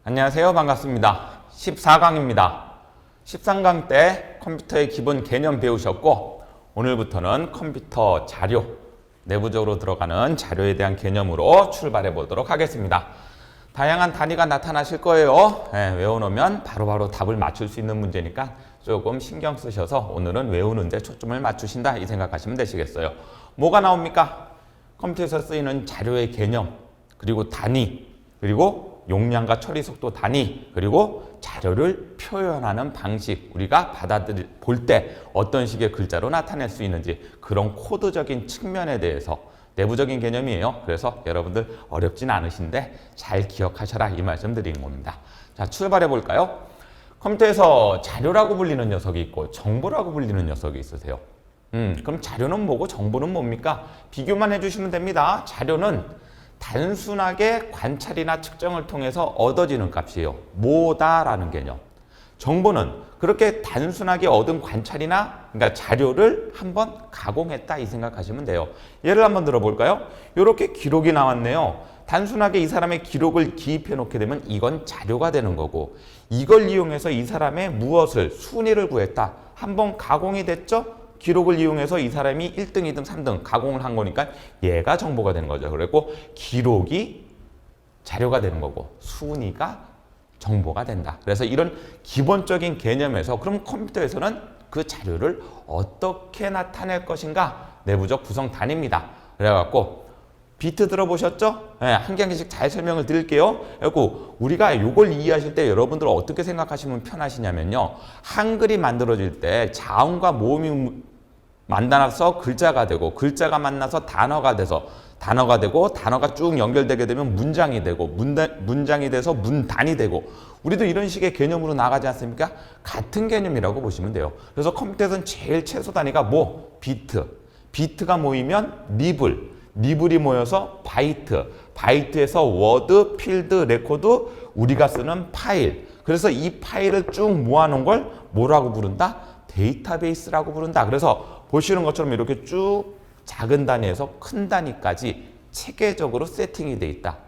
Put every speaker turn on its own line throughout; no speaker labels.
안녕하세요. 반갑습니다. 14강입니다. 13강 때 컴퓨터의 기본 개념 배우셨고 오늘부터는 컴퓨터 자료, 내부적으로 들어가는 자료에 대한 개념으로 출발해 보도록 하겠습니다. 다양한 단위가 나타나실 거예요. 외워놓으면 바로바로 답을 맞출 수 있는 문제니까 조금 신경 쓰셔서 오늘은 외우는 데 초점을 맞추신다 이 생각하시면 되시겠어요. 뭐가 나옵니까? 컴퓨터에서 쓰이는 자료의 개념, 그리고 단위, 그리고 용량과 처리 속도 단위, 그리고 자료를 표현하는 방식, 우리가 볼 때 어떤 식의 글자로 나타낼 수 있는지 그런 코드적인 측면에 대해서 내부적인 개념이에요. 그래서 여러분들 어렵진 않으신데 잘 기억하셔라 이 말씀 드리는 겁니다. 자, 출발해 볼까요? 컴퓨터에서 자료라고 불리는 녀석이 있고 정보라고 불리는 녀석이 있으세요. 그럼 자료는 뭐고 정보는 뭡니까? 비교만 해주시면 됩니다. 자료는 단순하게 관찰이나 측정을 통해서 얻어지는 값이에요. 뭐다라는 개념. 정보는 그렇게 단순하게 얻은 관찰이나 그러니까 자료를 한번 가공했다 이 생각하시면 돼요. 예를 한번 들어볼까요? 이렇게 기록이 나왔네요. 단순하게 이 사람의 기록을 기입해 놓게 되면 이건 자료가 되는 거고, 이걸 이용해서 이 사람의 무엇을 순위를 구했다. 한번 가공이 됐죠? 기록을 이용해서 이 사람이 1등, 2등, 3등 가공을 한 거니까 얘가 정보가 되는 거죠. 그리고 기록이 자료가 되는 거고 순위가 정보가 된다. 그래서 이런 기본적인 개념에서 그럼 컴퓨터에서는 그 자료를 어떻게 나타낼 것인가? 내부적 구성 단위입니다. 그래갖고 비트 들어보셨죠? 네, 한 개씩 잘 설명을 드릴게요. 그리고 우리가 이걸 이해하실 때 여러분들 어떻게 생각하시면 편하시냐면요. 한글이 만들어질 때 자음과 모음이 만나서 글자가 되고 글자가 만나서 단어가 돼서 단어가 되고 단어가 쭉 연결되게 되면 문장이 되고 문장이 돼서 문단이 되고 우리도 이런 식의 개념으로 나가지 않습니까? 같은 개념이라고 보시면 돼요. 그래서 컴퓨터에서는 제일 최소 단위가 뭐? 비트. 비트가 모이면 리블. 리블이 모여서 바이트. 바이트에서 워드, 필드, 레코드, 우리가 쓰는 파일. 그래서 이 파일을 쭉 모아놓은 걸 뭐라고 부른다? 데이터베이스라고 부른다. 그래서 보시는 것처럼 이렇게 쭉 작은 단위에서 큰 단위까지 체계적으로 세팅이 돼 있다.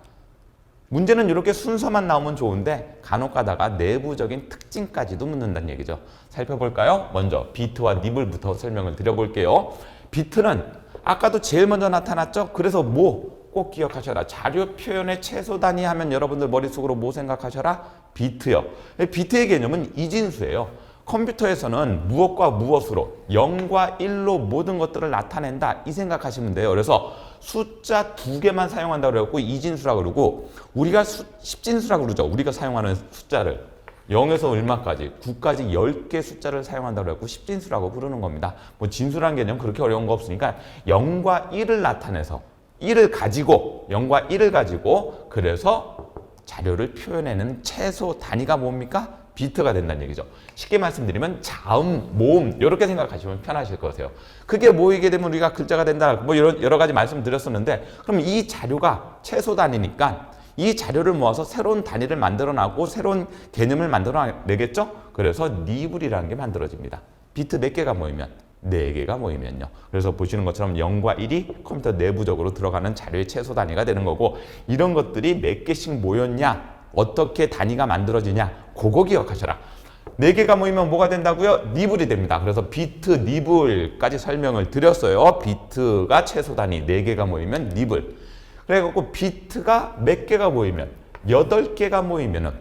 문제는 이렇게 순서만 나오면 좋은데 간혹 가다가 내부적인 특징까지도 묻는다는 얘기죠. 살펴볼까요? 먼저 비트와 니블부터 설명을 드려볼게요. 비트는 아까도 제일 먼저 나타났죠? 그래서 뭐 꼭 기억하셔라. 자료 표현의 최소 단위 하면 여러분들 머릿속으로 뭐 생각하셔라? 비트요. 비트의 개념은 이진수예요. 컴퓨터에서는 무엇과 무엇으로 0과 1로 모든 것들을 나타낸다 이 생각하시면 돼요. 그래서 숫자 2개만 사용한다고 그래갖고 이진수라고 그러고 우리가 십진수라고 그러죠. 우리가 사용하는 숫자를 0에서 얼마까지 9까지 10개 숫자를 사용한다고 그래갖고 십진수라고 부르는 겁니다. 뭐 진수라는 개념 그렇게 어려운 거 없으니까 0과 1을 나타내서 1을 가지고 0과 1을 가지고 그래서 자료를 표현하는 최소 단위가 뭡니까? 비트가 된다는 얘기죠. 쉽게 말씀드리면 자음, 모음 이렇게 생각하시면 편하실 거세요. 그게 모이게 되면 우리가 글자가 된다. 뭐 이런 여러 가지 말씀드렸었는데 그럼 이 자료가 최소 단위니까 이 자료를 모아서 새로운 단위를 만들어내고 새로운 개념을 만들어내겠죠. 그래서 니블이라는 게 만들어집니다. 비트 몇 개가 모이면? 4개가 모이면요. 그래서 보시는 것처럼 0과 1이 컴퓨터 내부적으로 들어가는 자료의 최소 단위가 되는 거고 이런 것들이 몇 개씩 모였냐? 어떻게 단위가 만들어지냐? 그거 기억하셔라. 4개가 모이면 뭐가 된다고요? 니블이 됩니다. 그래서 비트, 니블까지 설명을 드렸어요. 비트가 최소 단위 4개가 모이면 니블. 그래갖고 비트가 몇 개가 모이면 8개가 모이면은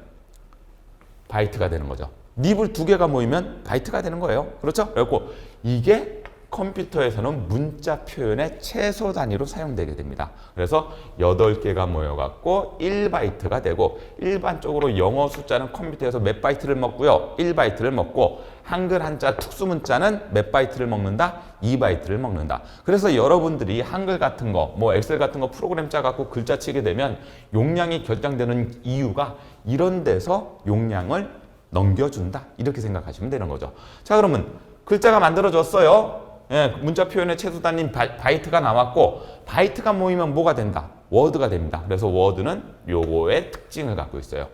바이트가 되는 거죠. 니블 2개가 모이면 바이트가 되는 거예요. 그렇죠? 그래갖고 이게 컴퓨터에서는 문자 표현의 최소 단위로 사용되게 됩니다. 그래서 8개가 모여갖고 1바이트가 되고 일반적으로 영어 숫자는 컴퓨터에서 몇 바이트를 먹고요. 1바이트를 먹고 한글 한자 특수문자는 몇 바이트를 먹는다? 2바이트를 먹는다. 그래서 여러분들이 한글 같은 거, 뭐 엑셀 같은 거 프로그램 짜갖고 글자 치게 되면 용량이 결정되는 이유가 이런 데서 용량을 넘겨준다. 이렇게 생각하시면 되는 거죠. 자, 그러면 글자가 만들어졌어요. 예, 문자 표현의 최소 단위인 바이트가 나왔고 바이트가 모이면 뭐가 된다? 워드가 됩니다. 그래서 워드는 요거의 특징을 갖고 있어요.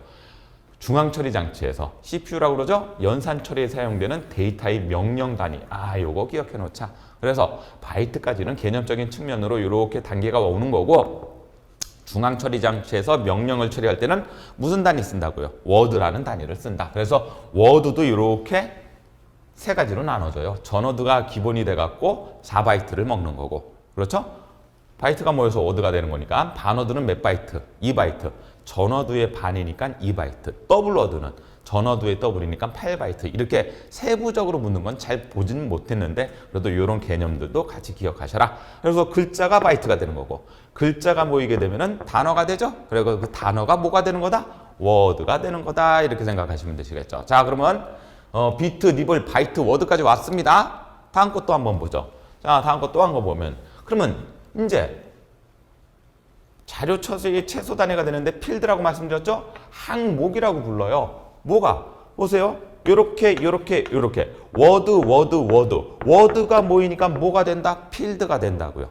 중앙 처리 장치에서 CPU라고 그러죠? 연산 처리에 사용되는 데이터의 명령 단위. 요거 기억해 놓자. 그래서 바이트까지는 개념적인 측면으로 이렇게 단계가 오는 거고 중앙 처리 장치에서 명령을 처리할 때는 무슨 단위 쓴다고요? 워드라는 단위를 쓴다. 그래서 워드도 이렇게 세 가지로 나눠져요. 전워드가 기본이 돼갖고 4바이트를 먹는 거고, 그렇죠? 바이트가 모여서 워드가 되는 거니까 반워드는 몇 바이트? 2바이트. 전워드의 반이니까 2바이트. 더블워드는 전워드의 더블이니까 8바이트. 이렇게 세부적으로 묻는 건 잘 보지는 못했는데 그래도 이런 개념들도 같이 기억하셔라. 그래서 글자가 바이트가 되는 거고 글자가 모이게 되면은 단어가 되죠. 그리고 그 단어가 뭐가 되는 거다? 워드가 되는 거다. 이렇게 생각하시면 되시겠죠. 자, 그러면 비트, 니블, 바이트, 워드까지 왔습니다. 다음 것 또 한번 보죠. 자, 다음 것 또 한 거 보면 그러면 이제 자료 처리의 최소 단위가 되는데 필드라고 말씀드렸죠? 항목이라고 불러요. 뭐가? 보세요. 요렇게 워드가 모이니까 뭐가 된다? 필드가 된다고요.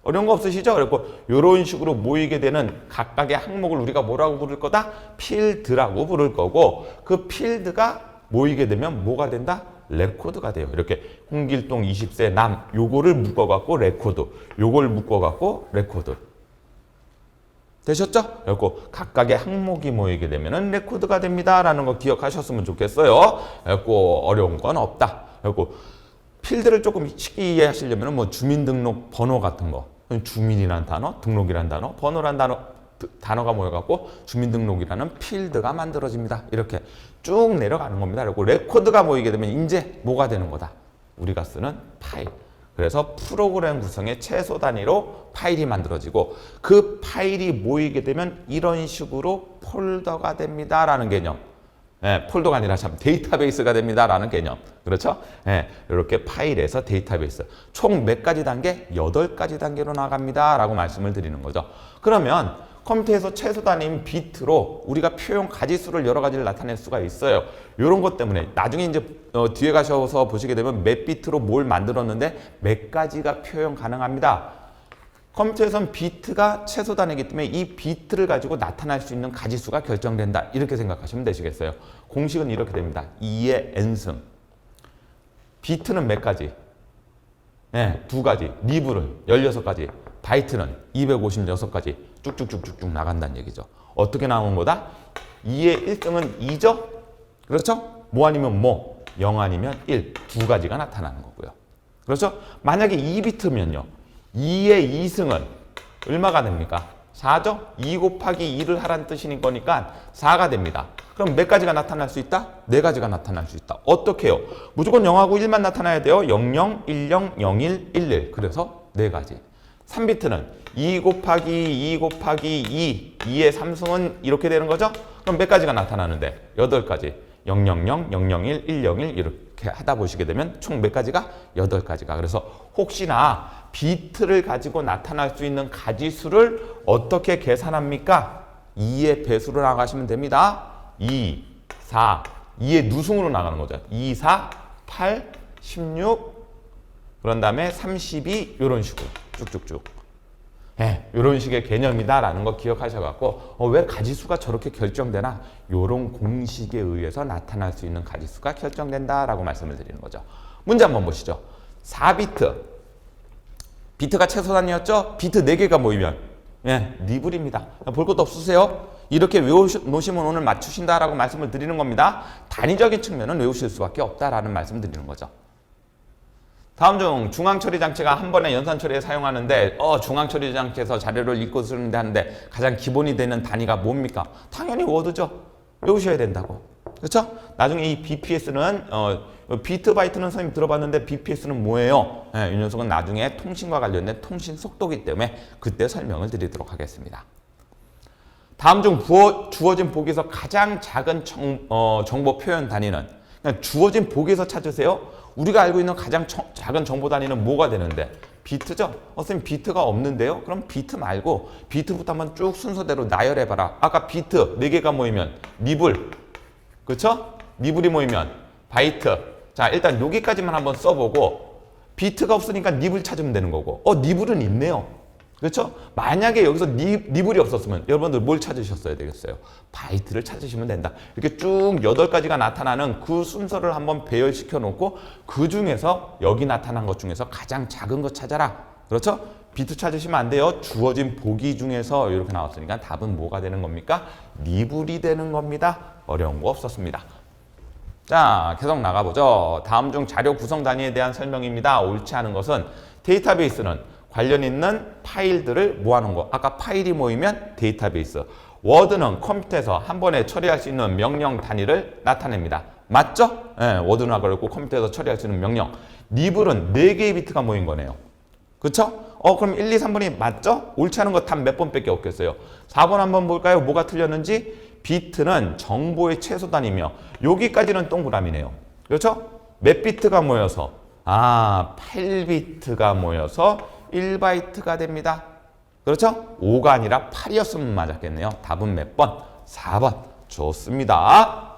어려운 거 없으시죠? 그리고 이런 식으로 모이게 되는 각각의 항목을 우리가 뭐라고 부를 거다? 필드라고 부를 거고 그 필드가 모이게 되면 뭐가 된다? 레코드가 돼요. 이렇게 홍길동 20세 남 요거를 묶어갖고 레코드, 요걸 묶어갖고 레코드. 되셨죠? 그리고 각각의 항목이 모이게 되면 레코드가 됩니다. 라는 거 기억하셨으면 좋겠어요. 그리고 어려운 건 없다. 그리고 필드를 조금 쉽게 이해하시려면 뭐 주민등록 번호 같은 거. 주민이란 단어, 등록이란 단어, 번호란 단어가 모여갖고 주민등록이라는 필드가 만들어집니다. 이렇게 쭉 내려가는 겁니다. 그리고 레코드가 모이게 되면 이제 뭐가 되는 거다? 우리가 쓰는 파일. 그래서 프로그램 구성의 최소 단위로 파일이 만들어지고 그 파일이 모이게 되면 이런 식으로 폴더가 됩니다. 라는 개념. 예, 폴더가 아니라 참 데이터베이스가 됩니다. 라는 개념. 그렇죠? 예, 이렇게 파일에서 데이터베이스. 총 몇 가지 단계? 8가지 단계로 나갑니다. 라고 말씀을 드리는 거죠. 그러면 컴퓨터에서 최소 단위인 비트로 우리가 표현 가지수를 여러 가지를 나타낼 수가 있어요. 이런 것 때문에 나중에 이제 뒤에 가셔서 보시게 되면 몇 비트로 뭘 만들었는데 몇 가지가 표현 가능합니다. 컴퓨터에서는 비트가 최소 단위이기 때문에 이 비트를 가지고 나타날 수 있는 가지수가 결정된다. 이렇게 생각하시면 되시겠어요. 공식은 이렇게 됩니다. 2의 n승. 비트는 몇 가지? 네, 2가지. 리블은 16가지. 바이트는 256가지. 쭉쭉쭉쭉 나간다는 얘기죠. 어떻게 나오는 거다? 2의 1등은 2죠? 그렇죠? 뭐 아니면 뭐, 0 아니면 1. 2가지가 나타나는 거고요. 그렇죠? 만약에 2비트면요. 2의 2승은 얼마가 됩니까? 4죠? 2 곱하기 2를 하라는 뜻인 거니까 4가 됩니다. 그럼 몇 가지가 나타날 수 있다? 4가지가 나타날 수 있다. 어떻게 해요? 무조건 0하고 1만 나타나야 돼요. 00, 10, 01, 11. 그래서 4가지. 3비트는 2 곱하기 2 곱하기 2의 3승은 이렇게 되는 거죠? 그럼 몇 가지가 나타나는데? 8가지. 000, 001, 101 이렇게 하다 보시게 되면 총 몇 가지가? 8가지가. 그래서 혹시나 비트를 가지고 나타날 수 있는 가지수를 어떻게 계산합니까? 2의 배수로 나가시면 됩니다. 2, 4, 2의 누승으로 나가는 거죠. 2, 4, 8, 16 그런 다음에 32 이런 식으로 쭉쭉쭉. 네, 이런 식의 개념이다라는 거 기억하셔갖고 왜 가지수가 저렇게 결정되나? 이런 공식에 의해서 나타날 수 있는 가지수가 결정된다라고 말씀을 드리는 거죠. 문제 한번 보시죠. 4비트. 비트가 최소 단위였죠? 비트 4개가 모이면 니블입니다. 볼 것도 없으세요? 이렇게 외워놓으시면 오늘 맞추신다라고 말씀을 드리는 겁니다. 단위적인 측면은 외우실 수밖에 없다라는 말씀을 드리는 거죠. 다음 중 중앙처리 장치가 한 번에 연산 처리에 사용하는데 중앙처리 장치에서 자료를 읽고 쓰는데 하는데 가장 기본이 되는 단위가 뭡니까? 당연히 워드죠. 외우셔야 된다고. 그렇죠? 나중에 이 BPS는 비트 바이트는 선생님 들어봤는데 BPS는 뭐예요? 이 녀석은 나중에 통신과 관련된 통신 속도이기 때문에 그때 설명을 드리도록 하겠습니다. 다음 중 주어진 보기에서 가장 작은 정보 표현 단위는 그냥 주어진 보기에서 찾으세요. 우리가 알고 있는 가장 작은 정보 단위는 뭐가 되는데? 비트죠? 선생님 비트가 없는데요? 그럼 비트 말고 비트부터 한번 쭉 순서대로 나열해봐라. 아까 비트 4개가 모이면 니블, 그렇죠? 니블이 모이면 바이트. 자, 일단 여기까지만 한번 써보고 비트가 없으니까 니블 찾으면 되는 거고 니블은 있네요. 그렇죠? 만약에 여기서 니블이 없었으면 여러분들 뭘 찾으셨어야 되겠어요? 바이트를 찾으시면 된다. 이렇게 쭉 8가지가 나타나는 그 순서를 한번 배열시켜 놓고 그 중에서 여기 나타난 것 중에서 가장 작은 거 찾아라. 그렇죠? 비트 찾으시면 안 돼요. 주어진 보기 중에서 이렇게 나왔으니까 답은 뭐가 되는 겁니까? 니블이 되는 겁니다. 어려운 거 없었습니다. 자, 계속 나가보죠. 다음 중 자료 구성 단위에 대한 설명입니다. 옳지 않은 것은 데이터베이스는 관련 있는 파일들을 모아놓은 거. 아까 파일이 모이면 데이터베이스. 워드는 컴퓨터에서 한 번에 처리할 수 있는 명령 단위를 나타냅니다. 맞죠? 네, 워드나 그렇고 컴퓨터에서 처리할 수 있는 명령. 니블은 4개의 비트가 모인 거네요. 그쵸? 그럼 1, 2, 3번이 맞죠? 옳지 않은 거 답 몇 번밖에 없겠어요. 4번 한번 볼까요? 뭐가 틀렸는지? 비트는 정보의 최소 단위며 여기까지는 동그라미네요. 그렇죠? 몇 비트가 모여서 8비트가 모여서 1바이트가 됩니다. 그렇죠? 5가 아니라 8이었으면 맞았겠네요. 답은 몇 번? 4번. 좋습니다.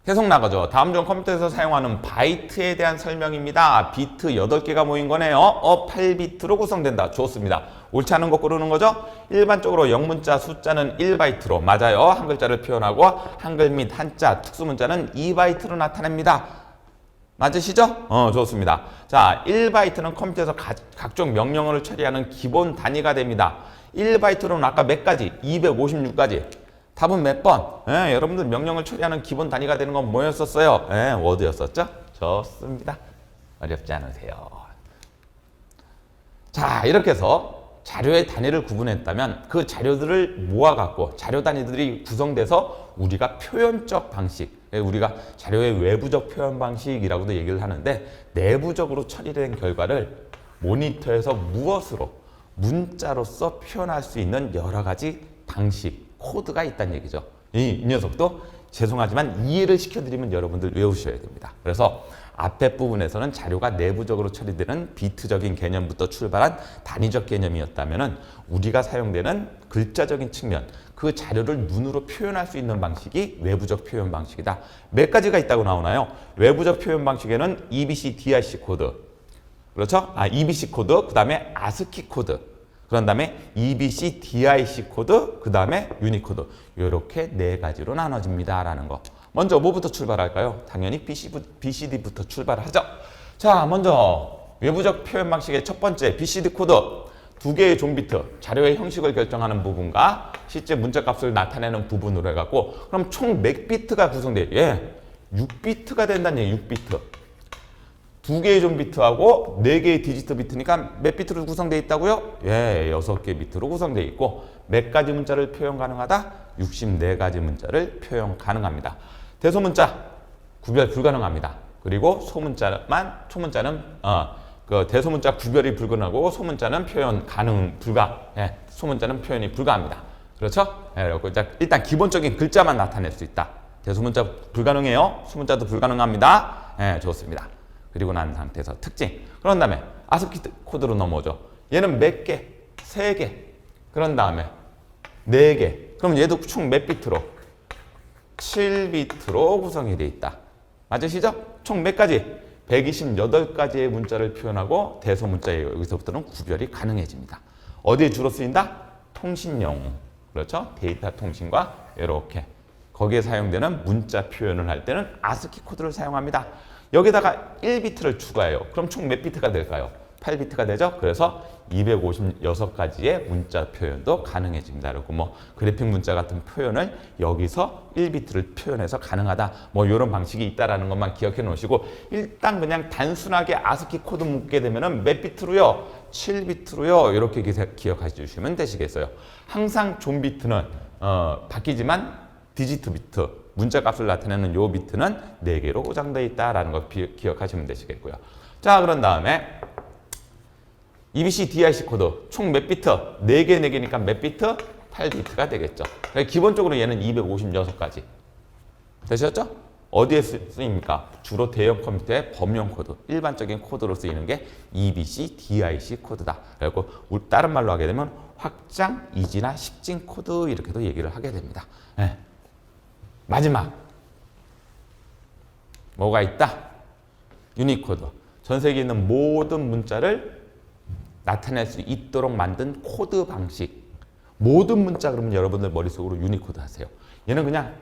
계속 나가죠. 다음 중 컴퓨터에서 사용하는 바이트에 대한 설명입니다. 비트 8개가 모인 거네요. 8비트로 구성된다. 좋습니다. 옳지 않은 거 고르는 거죠? 일반적으로 영문자 숫자는 1바이트로 맞아요. 한 글자를 표현하고 한글 및 한자, 특수문자는 2바이트로 나타냅니다. 맞으시죠? 좋습니다. 자, 1바이트는 컴퓨터에서 각종 명령어를 처리하는 기본 단위가 됩니다. 1바이트로는 아까 몇 가지? 256가지. 답은 몇 번? 여러분들 명령을 처리하는 기본 단위가 되는 건 뭐였었어요? 워드였었죠? 좋습니다. 어렵지 않으세요. 자, 이렇게 해서 자료의 단위를 구분했다면 그 자료들을 모아갖고 자료 단위들이 구성돼서 우리가 표현적 방식, 우리가 자료의 외부적 표현 방식이라고도 얘기를 하는데 내부적으로 처리된 결과를 모니터에서 무엇으로 문자로서 표현할 수 있는 여러 가지 방식, 코드가 있다는 얘기죠. 이 녀석도 죄송하지만 이해를 시켜드리면 여러분들 외우셔야 됩니다. 그래서 앞에 부분에서는 자료가 내부적으로 처리되는 비트적인 개념부터 출발한 단위적 개념이었다면 우리가 사용되는 글자적인 측면, 그 자료를 눈으로 표현할 수 있는 방식이 외부적 표현 방식이다. 몇 가지가 있다고 나오나요? 외부적 표현 방식에는 EBC, DIC 코드, 그렇죠? EBC 코드, 그 다음에 ASCII 코드, 그런 다음에 EBC, DIC 코드, 그 다음에 유니코드. 이렇게 4가지로 나눠집니다라는 거. 먼저 뭐부터 출발할까요? 당연히 BCD부터 출발하죠. 자, 먼저 외부적 표현 방식의 첫 번째 BCD 코드. 2개의 종비트, 자료의 형식을 결정하는 부분과 실제 문자 값을 나타내는 부분으로 해갖고 그럼 총 몇 비트가 구성돼요? 6비트가 된다는 얘기예요. 6비트. 2개의 종 비트하고 4개의 디지트 비트니까 몇 비트로 구성되어 있다고요? 6개 비트로 구성되어 있고 몇 가지 문자를 표현 가능하다? 64가지 문자를 표현 가능합니다. 대소문자 구별 불가능합니다. 그리고 소문자는 대소문자 구별이 불가능하고 소문자는 표현 가능 불가. 소문자는 표현이 불가합니다. 그렇죠? 그리고 일단 기본적인 글자만 나타낼 수 있다. 대소문자 불가능해요. 소문자도 불가능합니다. 좋습니다. 그리고 난 상태에서 특징. 그런 다음에 ASCII 코드로 넘어오죠. 얘는 몇 개? 3개. 그런 다음에 4개. 그럼 얘도 총 몇 비트로? 7비트로 구성이 되어 있다. 맞으시죠? 총 몇 가지? 128가지의 문자를 표현하고 대소문자에 여기서부터는 구별이 가능해집니다. 어디에 주로 쓰인다? 통신용. 그렇죠? 데이터 통신과 이렇게 거기에 사용되는 문자 표현을 할 때는 ASCII 코드를 사용합니다. 여기다가 1비트를 추가해요. 그럼 총 몇 비트가 될까요? 8비트가 되죠? 그래서 256가지의 문자 표현도 가능해집니다. 그리고 뭐 그래픽 문자 같은 표현을 여기서 1비트를 표현해서 가능하다. 뭐 이런 방식이 있다라는 것만 기억해 놓으시고 일단 그냥 단순하게 ASCII 코드 묻게 되면은 몇 비트로요? 7비트로요. 이렇게 기억해 주시면 되시겠어요. 항상 존 비트는 바뀌지만 디지트 비트, 문자 값을 나타내는 요 비트는 4개로 고정되어 있다라는 거 기억하시면 되시겠고요. 자, 그런 다음에 EBC, DIC 코드 총 몇 비트? 4개, 4개니까 몇 비트? 8비트가 되겠죠. 기본적으로 얘는 256가지. 되셨죠? 어디에 쓰입니까? 주로 대형 컴퓨터의 범용 코드, 일반적인 코드로 쓰이는 게 EBC, DIC 코드다. 그리고 다른 말로 하게 되면 확장, 이진화, 십진 코드 이렇게도 얘기를 하게 됩니다. 마지막 뭐가 있다? 유니코드. 전 세계에 있는 모든 문자를 나타낼 수 있도록 만든 코드 방식. 모든 문자 그러면 여러분들 머릿속으로 유니코드 하세요. 얘는 그냥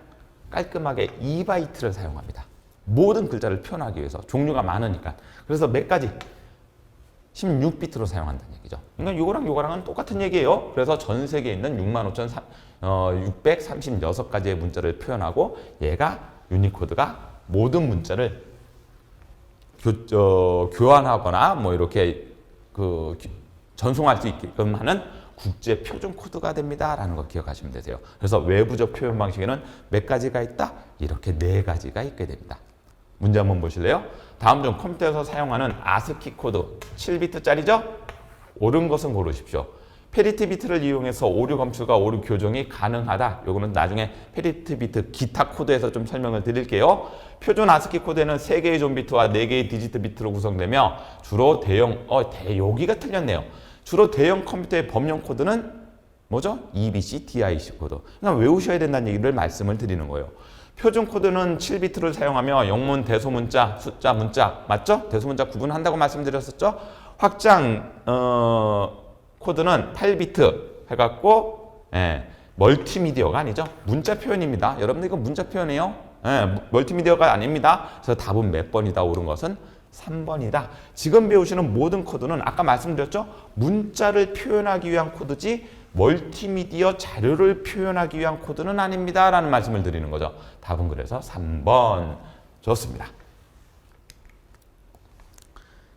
깔끔하게 2바이트를 사용합니다. 모든 글자를 표현하기 위해서 종류가 많으니까. 그래서 몇 가지? 16비트로 사용한다는 얘기죠. 그러니까 요거랑 요거랑은 똑같은 얘기예요. 그래서 전 세계에 있는 65,636가지의 문자를 표현하고 얘가 유니코드가 모든 문자를 교환하거나 뭐 이렇게 전송할 수 있게끔 하는 국제 표준 코드가 됩니다라는 거 기억하시면 되세요. 그래서 외부적 표현 방식에는 몇 가지가 있다? 이렇게 4가지가 있게 됩니다. 문제 한번 보실래요? 다음 중 컴퓨터에서 사용하는 아스키 코드 7비트짜리죠? 옳은 것은 고르십시오. 페리티 비트를 이용해서 오류 검출과 오류 교정이 가능하다. 요거는 나중에 페리티 비트 기타 코드에서 좀 설명을 드릴게요. 표준 아스키 코드에는 3개의 존 비트와 4개의 디지트 비트로 구성되며 주로 여기가 틀렸네요. 주로 대형 컴퓨터의 법령 코드는 뭐죠? EBC, DIC 코드. 그냥 외우셔야 된다는 얘기를 말씀을 드리는 거예요. 표준 코드는 7비트를 사용하며 영문, 대소문자, 숫자, 문자 맞죠? 대소문자 구분한다고 말씀드렸었죠? 확장 코드는 8비트 해갖고 멀티미디어가 아니죠. 문자 표현입니다. 여러분들 이거 문자 표현이에요. 멀티미디어가 아닙니다. 그래서 답은 몇 번이다? 옳은 것은 3번이다. 지금 배우시는 모든 코드는 아까 말씀드렸죠? 문자를 표현하기 위한 코드지 멀티미디어 자료를 표현하기 위한 코드는 아닙니다. 라는 말씀을 드리는 거죠. 답은 그래서 3번. 좋습니다.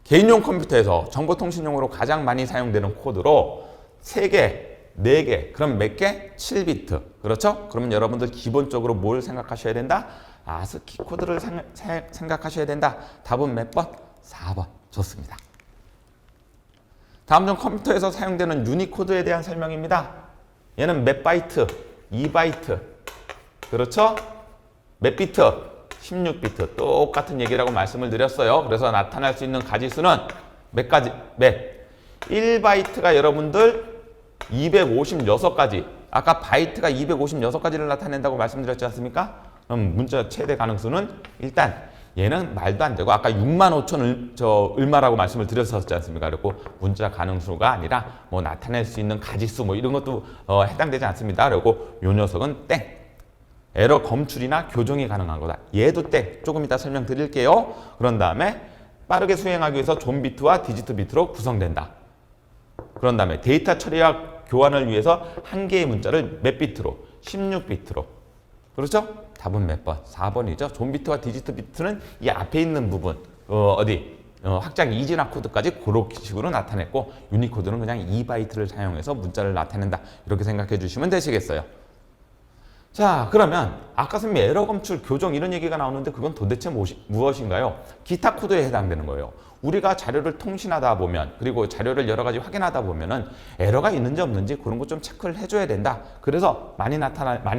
개인용 컴퓨터에서 정보통신용으로 가장 많이 사용되는 코드로 3개, 4개, 그럼 몇 개? 7비트. 그렇죠? 그러면 여러분들 기본적으로 뭘 생각하셔야 된다? 아스키 코드를 생각하셔야 된다. 답은 몇 번? 4번. 좋습니다. 다음 중 컴퓨터에서 사용되는 유니코드에 대한 설명입니다. 얘는 몇 바이트? 2바이트. 그렇죠? 몇 비트? 16비트. 똑같은 얘기라고 말씀을 드렸어요. 그래서 나타날 수 있는 가지수는 몇 가지? 몇? 1바이트가 여러분들 256가지. 아까 바이트가 256가지를 나타낸다고 말씀드렸지 않습니까? 그럼 문자 최대 가능수는 일단 얘는 말도 안 되고 아까 65,000 얼마라고 말씀을 드렸었지 않습니까? 그리고 문자 가능수가 아니라 뭐 나타낼 수 있는 가지수 뭐 이런 것도 해당되지 않습니다. 그리고 요 녀석은 땡. 에러 검출이나 교정이 가능한 거다. 얘도 땡. 조금 이따 설명드릴게요. 그런 다음에 빠르게 수행하기 위해서 존 비트와 디지트 비트로 구성된다. 그런 다음에 데이터 처리와 교환을 위해서 한 개의 문자를 몇 비트로? 16비트로. 그렇죠? 답은 몇 번? 4번이죠. 존 비트와 디지트 비트는 이 앞에 있는 부분 확장 이진화 코드까지 그렇게 식으로 나타냈고 유니코드는 그냥 2바이트를 사용해서 문자를 나타낸다. 이렇게 생각해 주시면 되시겠어요. 자, 그러면 아까 선생님 에러 검출, 교정 이런 얘기가 나오는데 그건 도대체 무엇인가요? 기타 코드에 해당되는 거예요. 우리가 자료를 통신하다 보면 그리고 자료를 여러 가지 확인하다 보면은 에러가 있는지 없는지 그런 거 좀 체크를 해줘야 된다. 그래서 많이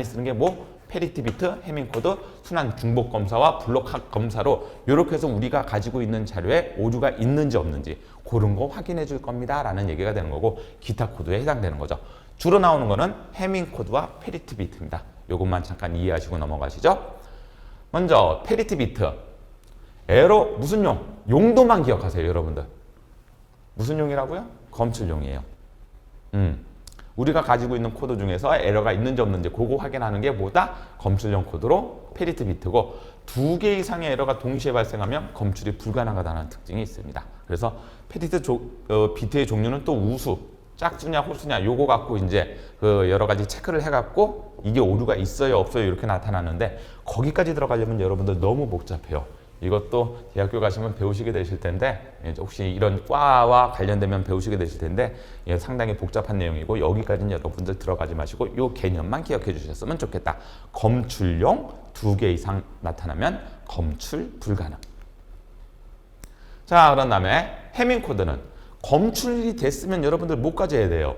쓰는 게 뭐? 페리티 비트, 해밍 코드, 순환 중복 검사와 블록 검사로 이렇게 해서 우리가 가지고 있는 자료에 오류가 있는지 없는지 그런 거 확인해 줄 겁니다. 라는 얘기가 되는 거고 기타 코드에 해당되는 거죠. 주로 나오는 거는 해밍 코드와 페리티 비트입니다. 이것만 잠깐 이해하시고 넘어가시죠. 먼저 페리티 비트. 에러 무슨 용? 용도만 기억하세요, 여러분들. 무슨 용이라고요? 검출용이에요. 우리가 가지고 있는 코드 중에서 에러가 있는지 없는지 그거 확인하는 게 뭐다? 검출용 코드로 페리티 비트고 2개 이상의 에러가 동시에 발생하면 검출이 불가능하다는 특징이 있습니다. 그래서 페리티 비트의 종류는 또 우수, 짝수냐 호수냐 요거 갖고 이제 여러 가지 체크를 해갖고 이게 오류가 있어요 없어요 이렇게 나타나는데 거기까지 들어가려면 여러분들 너무 복잡해요. 이것도 대학교 가시면 배우시게 되실 텐데 혹시 이런 과와 관련되면 배우시게 되실 텐데 상당히 복잡한 내용이고 여기까지는 여러분들 들어가지 마시고 이 개념만 기억해 주셨으면 좋겠다. 검출용 2개 이상 나타나면 검출 불가능. 자, 그런 다음에 해밍 코드는 검출이 됐으면 여러분들 뭐까지 해야 돼요?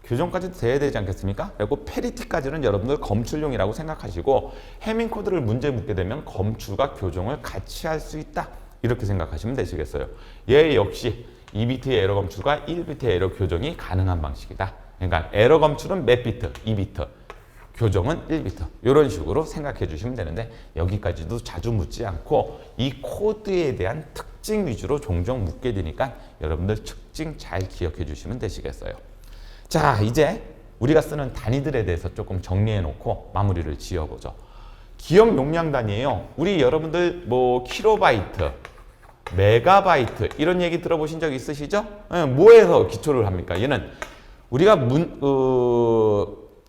교정까지도 돼야 되지 않겠습니까? 그리고 페리티까지는 여러분들 검출용이라고 생각하시고 해밍 코드를 문제 묻게 되면 검출과 교정을 같이 할 수 있다. 이렇게 생각하시면 되시겠어요. 얘 역시 2비트의 에러 검출과 1비트의 에러 교정이 가능한 방식이다. 그러니까 에러 검출은 몇 비트? 2비트. 교정은 1비트. 이런 식으로 생각해 주시면 되는데 여기까지도 자주 묻지 않고 이 코드에 대한 특징 위주로 종종 묻게 되니까 여러분들 특징 잘 기억해 주시면 되시겠어요. 자, 이제 우리가 쓰는 단위들에 대해서 조금 정리해 놓고 마무리를 지어보죠. 기억 용량 단위예요. 우리 여러분들 뭐 킬로바이트, 메가바이트 이런 얘기 들어보신 적 있으시죠? 뭐에서 기초를 합니까? 얘는 우리가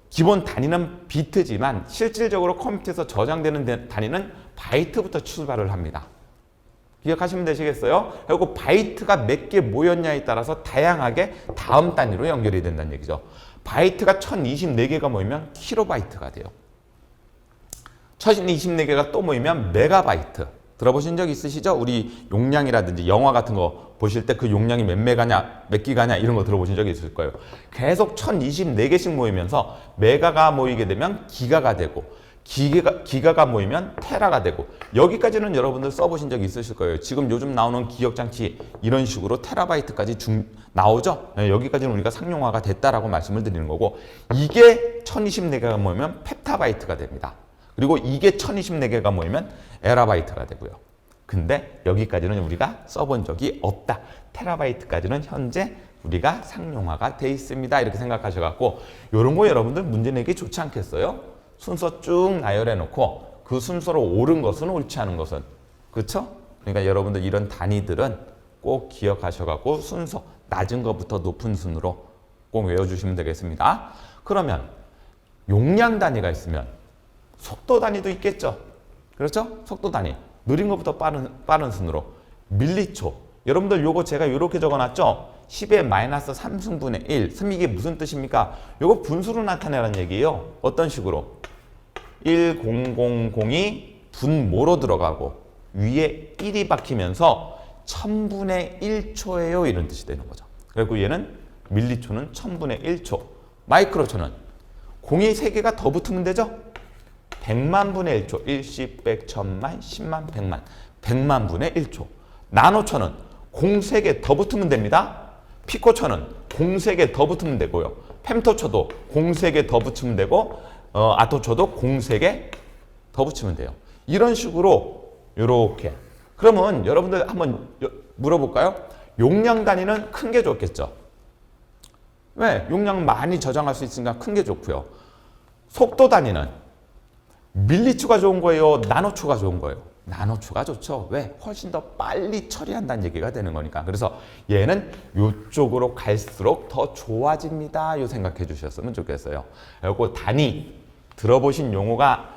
기본 단위는 비트지만 실질적으로 컴퓨터에서 저장되는 단위는 바이트부터 출발을 합니다. 기억하시면 되시겠어요? 그리고 바이트가 몇 개 모였냐에 따라서 다양하게 다음 단위로 연결이 된다는 얘기죠. 바이트가 1024개가 모이면 킬로바이트가 돼요. 1024개가 또 모이면 메가바이트. 들어보신 적 있으시죠? 우리 용량이라든지 영화 같은 거 보실 때 그 용량이 몇 메가냐, 몇 기가냐 이런 거 들어보신 적이 있을 거예요. 계속 1024개씩 모이면서 메가가 모이게 되면 기가가 되고 기가가 모이면 테라가 되고 여기까지는 여러분들 써보신 적이 있으실 거예요. 지금 요즘 나오는 기억장치 이런 식으로 테라바이트까지 나오죠? 네, 여기까지는 우리가 상용화가 됐다라고 말씀을 드리는 거고 이게 1024개가 모이면 펩타바이트가 됩니다. 그리고 이게 1024개가 모이면 에라바이트가 되고요. 근데 여기까지는 우리가 써본 적이 없다. 테라바이트까지는 현재 우리가 상용화가 돼 있습니다. 이렇게 생각하셔갖고 이런 거 여러분들 문제 내기 좋지 않겠어요? 순서 쭉 나열해 놓고 그 순서로 옳은 것은 옳지 않은 것은 그렇죠? 그러니까 여러분들 이런 단위들은 꼭 기억하셔갖고 순서 낮은 것부터 높은 순으로 꼭 외워주시면 되겠습니다. 그러면 용량 단위가 있으면 속도 단위도 있겠죠. 그렇죠? 속도 단위. 느린 것부터 빠른 순으로. 밀리초. 여러분들 요거 제가 이렇게 적어놨죠? 10의 마이너스 3승분의 1. 이게 무슨 뜻입니까? 요거 분수로 나타내라는 얘기예요. 어떤 식으로? 1000이 분모로 들어가고 위에 1이 박히면서 1000분의 1초예요. 이런 뜻이 되는 거죠. 그리고 얘는 밀리초는 1000분의 1초. 마이크로초는 공이 3개가 더 붙으면 되죠? 100만 분의 1초, 1, 10, 100, 1000만, 10만, 100만, 100만 분의 1초. 나노초는 공 3개 더 붙으면 됩니다. 피코초는 공 3개 더 붙으면 되고요. 펜토초도 공 3개 더 붙이면 되고 아토초도 공 3개 더 붙이면 돼요. 이런 식으로 이렇게. 그러면 여러분들 한번 물어볼까요? 용량 단위는 큰 게 좋겠죠. 왜? 용량 많이 저장할 수 있으니까 큰 게 좋고요. 속도 단위는 밀리초가 좋은 거예요? 나노초가 좋은 거예요? 나노초가 좋죠. 왜? 훨씬 더 빨리 처리한다는 얘기가 되는 거니까. 그래서 얘는 이쪽으로 갈수록 더 좋아집니다. 요 생각해 주셨으면 좋겠어요. 그리고 단위 들어보신 용어가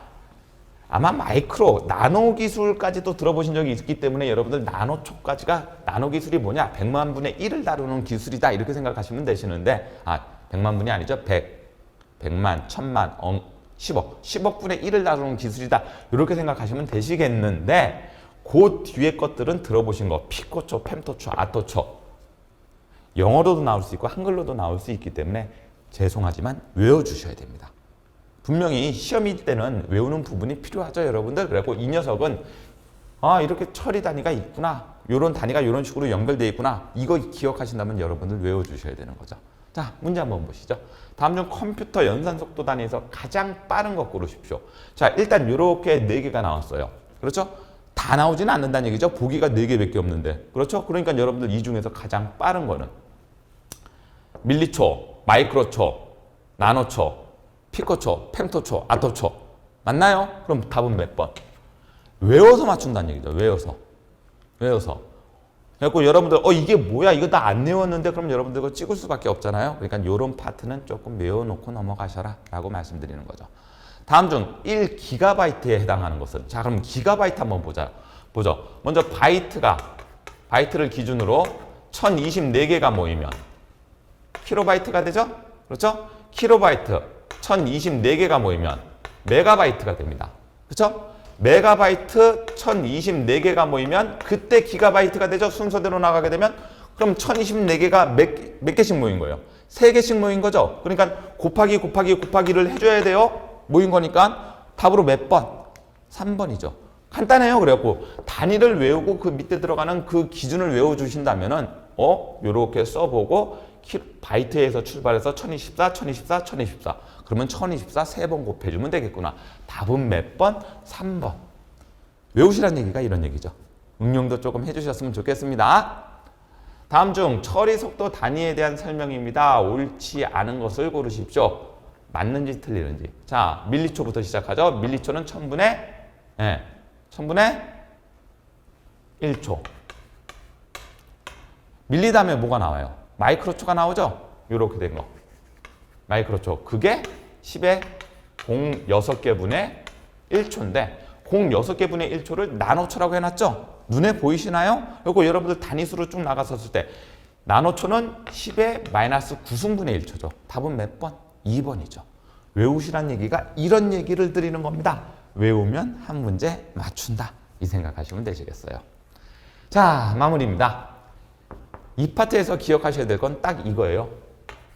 아마 마이크로, 나노 기술까지도 들어보신 적이 있기 때문에 여러분들 나노초까지가 나노 기술이 뭐냐? 100만 분의 1을 다루는 기술이다. 이렇게 생각하시면 되시는데 100만 분이 아니죠. 100만, 1000만, 10억 분의 1을 다루는 기술이다. 이렇게 생각하시면 되시겠는데 그 뒤에 것들은 들어보신 거 피코초, 펜토초, 아토초 영어로도 나올 수 있고 한글로도 나올 수 있기 때문에 죄송하지만 외워주셔야 됩니다. 분명히 시험일 때는 외우는 부분이 필요하죠, 여러분들. 그래서 이 녀석은 이렇게 처리 단위가 있구나. 이런 단위가 이런 식으로 연결되어 있구나. 이거 기억하신다면 여러분들 외워주셔야 되는 거죠. 자, 문제 한번 보시죠. 다음 중 컴퓨터 연산 속도 단위에서 가장 빠른 것 고르십시오. 자, 일단 이렇게 4개가 나왔어요. 그렇죠? 다 나오지는 않는다는 얘기죠. 보기가 4개밖에 없는데. 그렇죠? 그러니까 여러분들 이 중에서 가장 빠른 거는 밀리초, 마이크로초, 나노초, 피코초, 펜토초, 아토초. 맞나요? 그럼 답은 몇 번? 외워서 맞춘다는 얘기죠. 외워서. 그래서 여러분들 이게 뭐야? 이거 나 안 외웠는데 그럼 여러분들 그거 찍을 수밖에 없잖아요. 그러니까 이런 파트는 조금 외워놓고 넘어가셔라 라고 말씀드리는 거죠. 다음 중 1GB에 해당하는 것은 자 그럼 기가바이트 한번 보죠. 먼저 바이트를 기준으로 1024개가 모이면 킬로바이트가 되죠? 그렇죠? 킬로바이트 1024개가 모이면 메가바이트가 됩니다. 그렇죠? 메가바이트 1024개가 모이면 그때 기가바이트가 되죠. 순서대로 나가게 되면 그럼 1024개가 몇 개씩 모인 거예요? 3개씩 모인 거죠. 그러니까 곱하기를 해줘야 돼요. 모인 거니까 답으로 몇 번? 3번이죠. 간단해요. 그래갖고 단위를 외우고 그 밑에 들어가는 그 기준을 외워주신다면은 요렇게 써보고 바이트에서 출발해서 1024, 1024, 1024 그러면 1024 3번 곱해주면 되겠구나. 답은 몇 번? 3번. 외우시라는 얘기가 이런 얘기죠. 응용도 조금 해주셨으면 좋겠습니다. 다음 중 처리 속도 단위에 대한 설명입니다. 옳지 않은 것을 고르십시오. 맞는지 틀리는지. 자, 밀리초부터 시작하죠. 밀리초는 1000분의 1초. 밀리다음에 뭐가 나와요? 마이크로초가 나오죠? 이렇게 된 거. 마이크로초. 그게 10의 공 6개 분의 1초인데 공 6개 분의 1초를 나노초라고 해놨죠? 눈에 보이시나요? 이거 여러분들 단위수로 쭉 나갔었을 때 나노초는 10의 마이너스 9승분의 1초죠. 답은 몇 번? 2번이죠. 외우시란 얘기가 이런 얘기를 드리는 겁니다. 외우면 한 문제 맞춘다. 이 생각하시면 되시겠어요. 자, 마무리입니다. 이 파트에서 기억하셔야 될 건 딱 이거예요.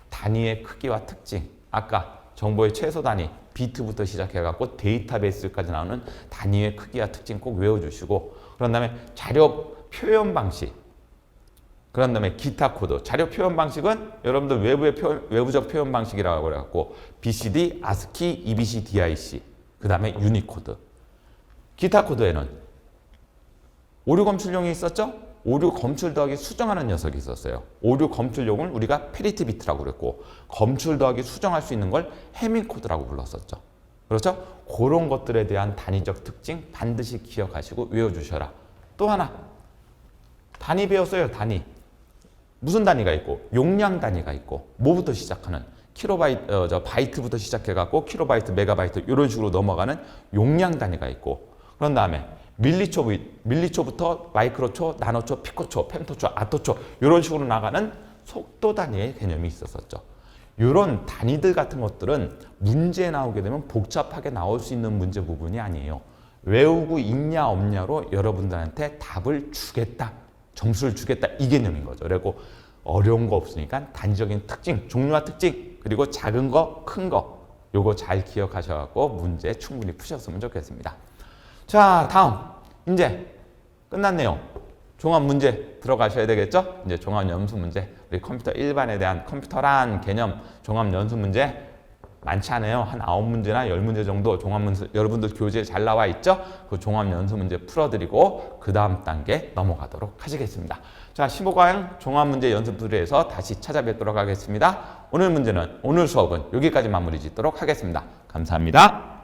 단위의 크기와 특징. 아까 정보의 최소 단위, 비트부터 시작해갖고 데이터베이스까지 나오는 단위의 크기와 특징 꼭 외워주시고 그런 다음에 자료 표현 방식 그런 다음에 기타 코드. 자료 표현 방식은 여러분들 외부적 표현 방식이라고 그래갖고 BCD, ASCII, EBC, DIC 그 다음에 유니코드. 기타 코드에는 오류 검출용이 있었죠? 오류 검출 더하기 수정하는 녀석이 있었어요. 오류 검출용을 우리가 페리티 비트라고 그랬고 검출 더하기 수정할 수 있는 걸 해밍 코드라고 불렀었죠. 그렇죠? 그런 것들에 대한 단위적 특징 반드시 기억하시고 외워주셔라. 또 하나 단위 배웠어요. 단위. 무슨 단위가 있고 용량 단위가 있고 뭐부터 시작하는 킬로바이트 바이트부터 시작해갖고 킬로바이트, 메가바이트 이런 식으로 넘어가는 용량 단위가 있고 그런 다음에 밀리초부터 마이크로초, 나노초, 피코초, 펜토초, 아토초 이런 식으로 나가는 속도 단위의 개념이 있었었죠. 이런 단위들 같은 것들은 문제에 나오게 되면 복잡하게 나올 수 있는 문제 부분이 아니에요. 외우고 있냐 없냐로 여러분들한테 답을 주겠다. 점수를 주겠다. 이 개념인 거죠. 그리고 어려운 거 없으니까 단위적인 특징, 종류와 특징 그리고 작은 거, 큰 거 요거 잘 기억하셔갖고 문제 충분히 푸셨으면 좋겠습니다. 자, 다음 이제 끝났네요. 종합 문제 들어가셔야 되겠죠? 이제 종합 연수 문제. 우리 컴퓨터 일반에 대한 컴퓨터란 개념 종합 연수 문제 많지 않아요. 한 9문제나 10문제 정도 종합 문제 여러분들 교재에 잘 나와 있죠? 그 종합 연수 문제 풀어드리고 그 다음 단계 넘어가도록 하시겠습니다. 자, 15강 종합 문제 연습부에서 다시 찾아뵙도록 하겠습니다. 오늘 수업은 여기까지 마무리 짓도록 하겠습니다. 감사합니다.